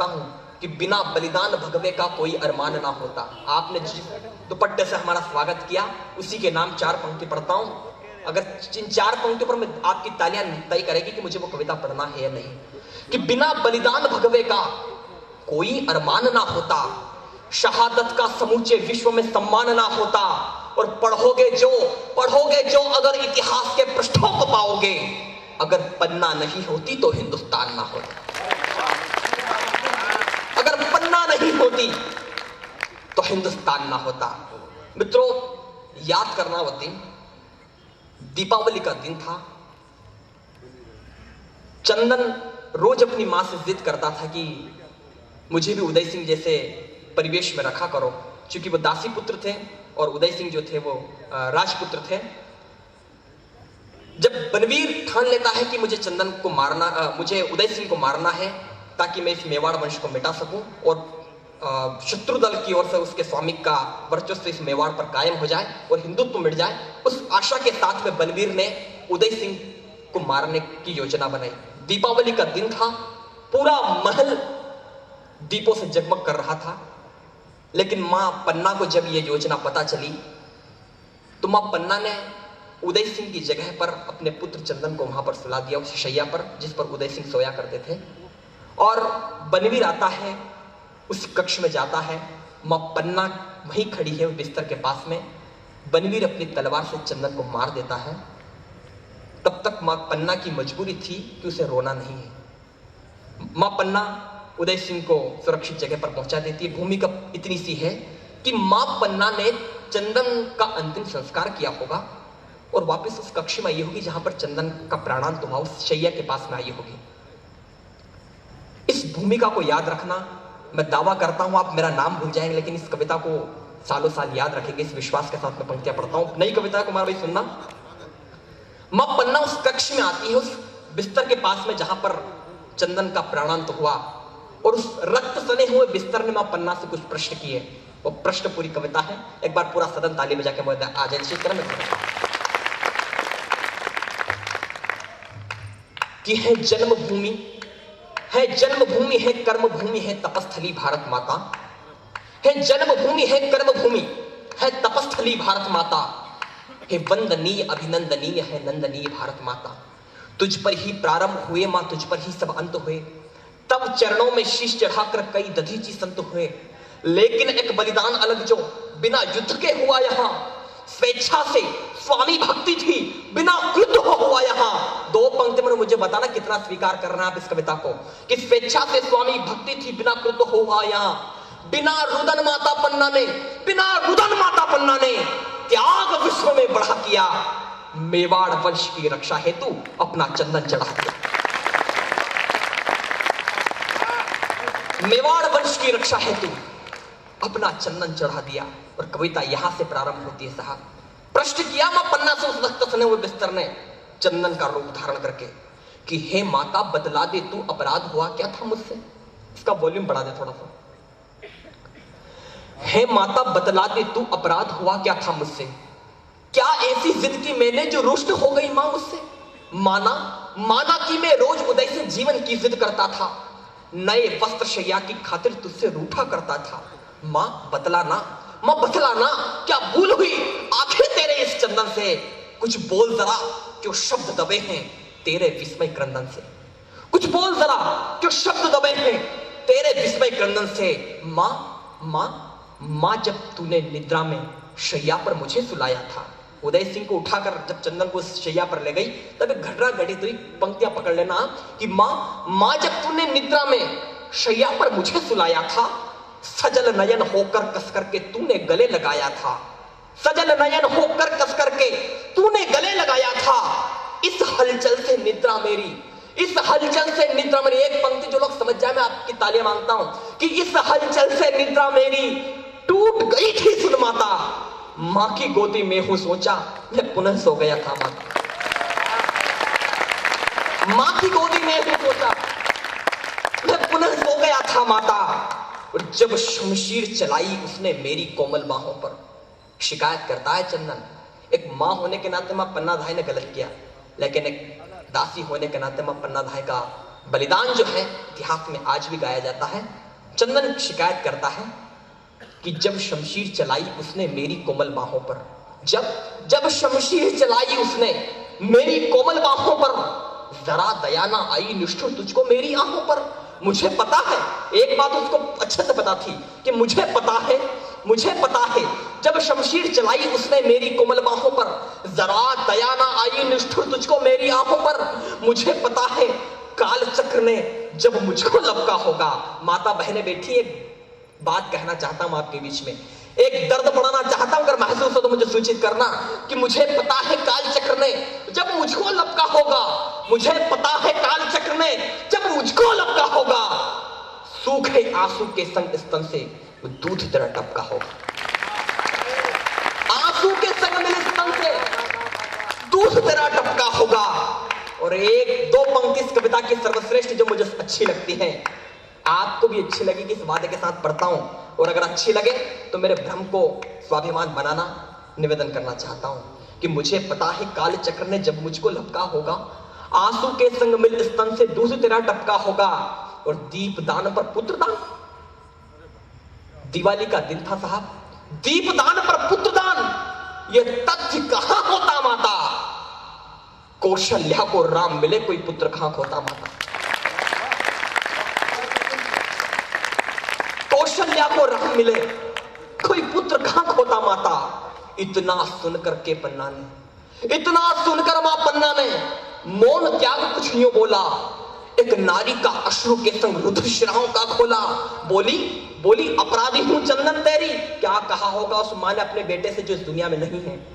चाहता हूं कि बिना बलिदान भगवे का कोई अरमान ना होता। आपने जिस दुपट्टे से हमारा स्वागत किया उसी के नाम 4 पंक्ति पढ़ता हूं। अगर इन 4 पंक्तियों पर मैं आपकी तालियां तय करेगी कि मुझे वो कविता पढ़ना है या नहीं। कि बिना बलिदान भगवे का कोई अरमान ना होता, शहादत का समूचे विश्व में सम्मान ना होता, और पढ़ोगे जो अगर इतिहास के पृष्ठों को पाओगे, अगर पन्ना नहीं होती तो हिंदुस्तान ना होता। अगर पन्ना नहीं होती तो हिंदुस्तान ना होता। मित्रों, याद करना वो दिन दीपावली का दिन था। चंदन रोज अपनी मां से जिद करता था कि मुझे भी उदय सिंह जैसे परिवेश में रखा करो, क्योंकि वो दासी पुत्र थे और उदय सिंह जो थे वो राजपुत्र थे। जब बनवीर ठान लेता है कि मुझे चंदन को मारना, मुझे उदय सिंह को मारना है ताकि मैं इस मेवाड़ वंश को मिटा सकूं और शत्रु दल की ओर से उसके स्वामी का वर्चस्व इस मेवाड़ पर कायम हो जाए और हिंदुत्व मिट जाए, उस आशा के साथ में बनवीर ने उदय सिंह को मारने की योजना बनाई। दीपावली का दिन था, पूरा महल दीपों से जगमग कर रहा था। लेकिन मां पन्ना को जब यह योजना पता चली तो मां पन्ना ने उदय सिंह की जगह पर अपने पुत्र चंदन को वहां पर सुला दिया, उस शैया पर जिस पर उदय सिंह सोया करते थे। और बनवीर आता है, उस कक्ष में जाता है, मां पन्ना वहीं खड़ी है बिस्तर के पास में। बनवीर अपनी तलवार से चंदन को मार देता है। तब तक मां पन्ना की मजबूरी थी कि उसे रोना नहीं है। मां पन्ना उदय सिंह को सुरक्षित जगह पर पहुंचा देती है। भूमिका इतनी सी है कि मां पन्ना ने चंदन का अंतिम संस्कार किया होगा और वापस उस कक्ष में आई होगी जहां पर चंदन का प्राणांत हुआ, उस शैया के पास में आई होगी। इस भूमिका को याद रखना, मैं दावा करता हूं आप मेरा नाम भूल जाएंगे लेकिन इस कविता को सालों साल याद रखेंगे, इस विश्वास के साथ मैं पंक्तियां पढ़ता हूं। नई कविता को हमारा भाई सुनना। मां पन्ना उस कक्ष में आती है, उस बिस्तर के पास में जहां पर चंदन का प्राणांत हुआ, और उस रक्त सने हुए बिस्तर ने मां पन्ना से कुछ प्रश्न किए। वो प्रश्न पूरी कविता है। एक बार पूरा सदन ताली बजा के मुझे आ जाए इसी तरह में कि है जन्मभूमि, है जन्मभूमि, है कर्मभूमि, है तपस्थली भारत माता। है जन्मभूमि, है कर्मभूमि, है तपस्थली भारत माता। है वंदनीय, अभिनंदनीय, है नंदनीय भारत माता। तुझ पर ही प्रारंभ हुए मां, तुझ पर ही सब अंत हुए। तब चरणों में शीश चढ़ाकर कई दधीची संत हुए। लेकिन एक बलिदान अलग जो बिना युद्ध के हुआ यहां, स्वेच्छा से स्वामी भक्ति थी, बिना क्रुद्ध हुआ यहां। 2 पंक्ति में मुझे बताना कितना स्वीकार कर रहे हैं आप इस कविता को, कि स्वेच्छा से स्वामी भक्ति थी, बिना क्रुद्ध हुआ यहां। बिना रुदन माता पन्ना ने, बिना रुदन माता पन्ना ने त्याग विश्व में बढ़ा किया। मेवाड़ वंश की रक्षा हेतु अपना चंदन चढ़ा दिया। मेवाड़ वंश की रक्षा हेतु अपना चंदन चढ़ा दिया। और कविता यहां से प्रारंभ होती है। साहब, प्रश्न किया मां पन्ना से उस रक्त सने हुए बिस्तर ने चंदन का रूप धारण करके कि हे माता बतला दे तू अपराध हुआ क्या था मुझसे। इसका वॉल्यूम बढ़ा दे थोड़ा सा। हे माता बतला दे तू अपराध हुआ क्या था मुझसे। क्या ऐसी जिद की मैंने जो रुष्ट हो गई मां मुझसे। माना कि मैं रोज उदय से जीवन की जिद करता था, नए वस्त्र शैया की खातिर तुझसे रूठा करता था। मां बतलाना, मां बतलाना, क्या भूल हुई आखिर तेरे इस चंदन से। कुछ बोल जरा क्यों शब्द दबे हैं तेरे विस्मय क्रंदन से। कुछ बोल जरा क्यों शब्द दबे हैं तेरे विस्मय क्रंदन से। मां जब तूने निद्रा में शैया पर मुझे सुलाया था। उदय सिंह को उठाकर जब चंदन को शैया पर ले गई तब एक घटना घटी। तो पंक्तियां पकड़ लेना कि मां जब तूने निद्रा में शैया पर मुझे सुलाया था, सजल नयन होकर कसकर के तूने गले लगाया था। सजल नयन होकर कसकर के तूने गले लगाया था। इस हलचल से निद्रा मेरी, इस हलचल से निद्रा मेरी। एक पंक्ति जो लोग समझ जाए मैं आपकी तालियां मांगता हूं कि इस हलचल से निद्रा मेरी टूट गई थी सुन माता। मां की गोदी में हूं सोचा मैं पुनः सो गया था माता। मां की गोदी में हूं सोचा मैं पुनः सो गया था माता। और जब शमशीर चलाई उसने मेरी कोमल बाहों पर। शिकायत करता है चंदन, एक मां होने के नाते मां पन्ना धाई ने गलत किया, लेकिन एक दासी होने के नाते मां पन्ना धाई का बलिदान जो है इतिहास में आज भी गाया जाता है। चंदन शिकायत करता है कि जब शमशीर चलाई उसने मेरी कोमल बाहों पर, जब शमशीर चलाई उसने मेरी कोमल बाहों पर, जरा दया ना आई निष्ठुर तुझको मेरी आंखों पर। मुझे पता है, एक बात उसको अच्छे से पता थी कि मुझे पता है जब शमशीर चलाई उसने मेरी कोमल बाहों पर, जरा दया ना आई निष्ठुर तुझको मेरी आंखों पर। मुझे पता है काल चक्र ने जब मुझको लपका होगा। माता बहने बैठी, एक बात कहना चाहता हूं आपके बीच में, एक दर्द बढ़ाना चाहता हूं, अगर महसूस हो तो मुझे सूचित करना कि मुझे पता है काल चक्र ने जब मुझको लपका होगा, मुझे पता है काल चक्र ने जब मुझको लपका होगा, सूखे आंसू के संग स्तन से दूध तेरा टपका होगा। आंसू के संग मेरे स्तन से दूध तेरा टपका होगा। और एक दो पंक्ति इस कविता की सर्वश्रेष्ठ जो मुझे अच्छी लगती है, आपको भी अच्छी लगेगी, इस वादे के साथ पढ़ता हूं, और अगर अच्छी लगे तो मेरे भ्रम को स्वाभिमान बनाना निवेदन करना चाहता हूं कि मुझे पता है काल चक्र ने जब मुझको लपका होगा, आंसू के संग मिल स्तन से दूध तेरा टपका होगा। और दीपदान पर पुत्रदान, दिवाली का दिन था साहब, दीपदान पर पुत्रदान, ये तथ्य कहां होता माता, कौशल्या को राम मिले कोई पुत्र कहां खोता माता। कौशल्या को राम मिले कोई पुत्र कहां खोता माता। इतना सुनकर के पन्ना ने, इतना सुनकर मां पन्ना ने मौन त्याग कुछ यूं बोला, एक नारी का अश्रु के संग रुधिर शिराओं का खोला। बोली अपराधी हूं चंदन तेरी। क्या कहा होगा उस मां ने अपने बेटे से जो इस दुनिया में नहीं है।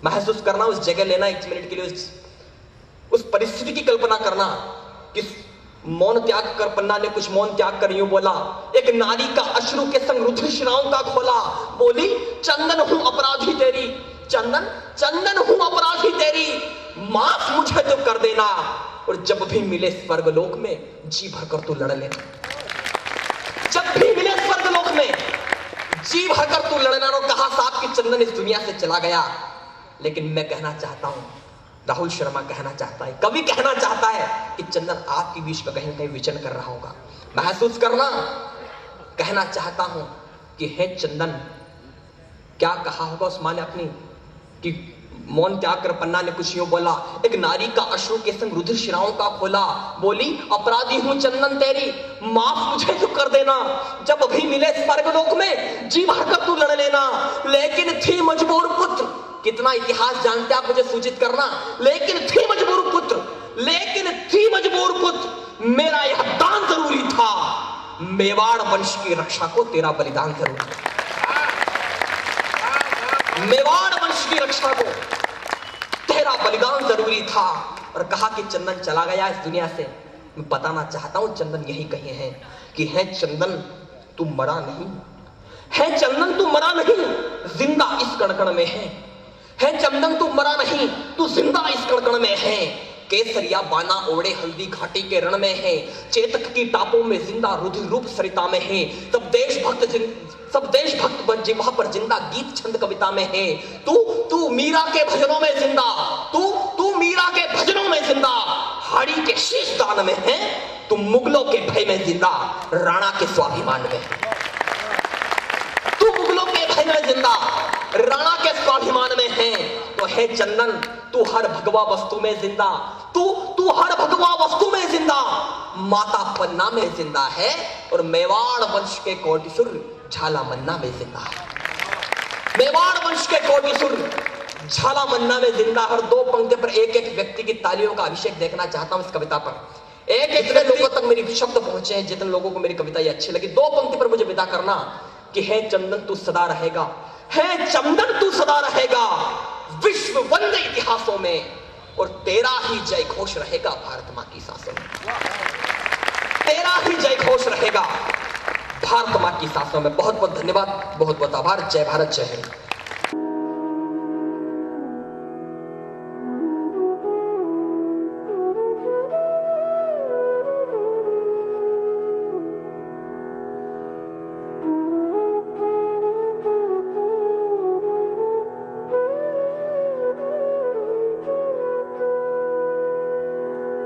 महसूस करना, उस जगह लेना, एक मिनट के लिए उस परिस्थिति की कल्पना करना कि मौन त्याग कर पन्ना ने कुछ मौन त्याग कर यूं बोला, एक नारी का अश्रु के संग रुधिर शिराओं का खोला। बोली चंदन हूं अपराधी तेरी, चंदन हूं अपराधी तेरी, माफ मुझे तो कर देना, और जब भी मिले स्वर्गलोक में जी भरकर तू लड़ लेना। जब भी मिले स्वर्गलोक में जी भरकर तू लड़ लेना। और कहा साहब कि चंदन इस दुनिया से चला गया, लेकिन मैं कहना चाहता हूं, राहुल शर्मा कहना चाहता है, कवि कहना चाहता है कि चंदन आपके बीच में कहीं ना कहीं विचरण कर रहा होगा। महसूस करना, कहना चाहता हूं कि हे चंदन, क्या कहा होगा उस मां ने अपनी, कि मौन त्याग कर पन्ना ने कुछ यूं बोला, एक नारी का अश्रु के संग रुधिर शिराओं का खोला। बोली अपराधी हूं चंदन तेरी, माफ मुझे तो कर देना, जब भी मिले स्वर्गलोक में जी भरकर तू लड़ लेना। लेकिन थी मजबूर पुत्र, कितना इतिहास जानते आप मुझे सूचित करना, लेकिन थी मजबूर पुत्र, मेरा यह दान जरूरी था, मेवाड़ वंश की रक्षा को तेरा बलिदान जरूरी था। मेवाड़ वंश की रक्षा को तेरा बलिदान जरूरी था। और कहा कि चंदन चला गया इस दुनिया से। मैं बताना चाहता हूं चंदन यही कहे हैं कि है चंदन तू मरा नहीं, है चंदन तू मरा नहीं, जिंदा इस कणकण में है चंदन तू मरा नहीं, तू जिंदा इस कणकण में है। केसरिया बाना ओढ़े हल्दी घाटी के रण में है, चेतक की टापों में जिंदा रुधिर रूप सरिता में है। सब देशभक्त जिह्वा पर जिंदा गीत छंद कविता में है। तू मीरा के भजनों में जिंदा, तू मीरा के भजनों में जिंदा, हाड़ी के शीश दान में है, तू मुगलों के भय में जिंदा, राणा के स्वाभिमान में है। तू मुगलों के भय में जिंदा, राणा के स्वाभिमान में है। तो है चंदन तू हर भगवा वस्तु में जिंदा, तू हर भगवा वस्तु में जिंदा, माता पन्ना में जिंदा है, और मेवाड़ वंश के कोटिसुर झाला मन्ना में जिंदा है। मेवाड़ वंश के कोटिसुर झाला मन्ना में जिंदा। हर दो पंक्ति पर एक एक व्यक्ति की तालियों का अभिषेक देखना चाहता हूं इस कविता पर। एक जितने लोगों तक मेरी शब्द पहुंचे हैं, जितने लोगों को मेरी कविता ये अच्छी लगी, दो पंक्ति पर मुझे विदा करना कि हे चंदन तू सदा रहेगा, है चंदन तू सदा रहेगा विश्व वंदे इतिहासों में, और तेरा ही जय घोष रहेगा भारत मां की सांसों में। तेरा ही जय घोष रहेगा भारत मां की सांसों में। बहुत बहुत धन्यवाद, बहुत बहुत आभार। जय भारत, जय हिंद।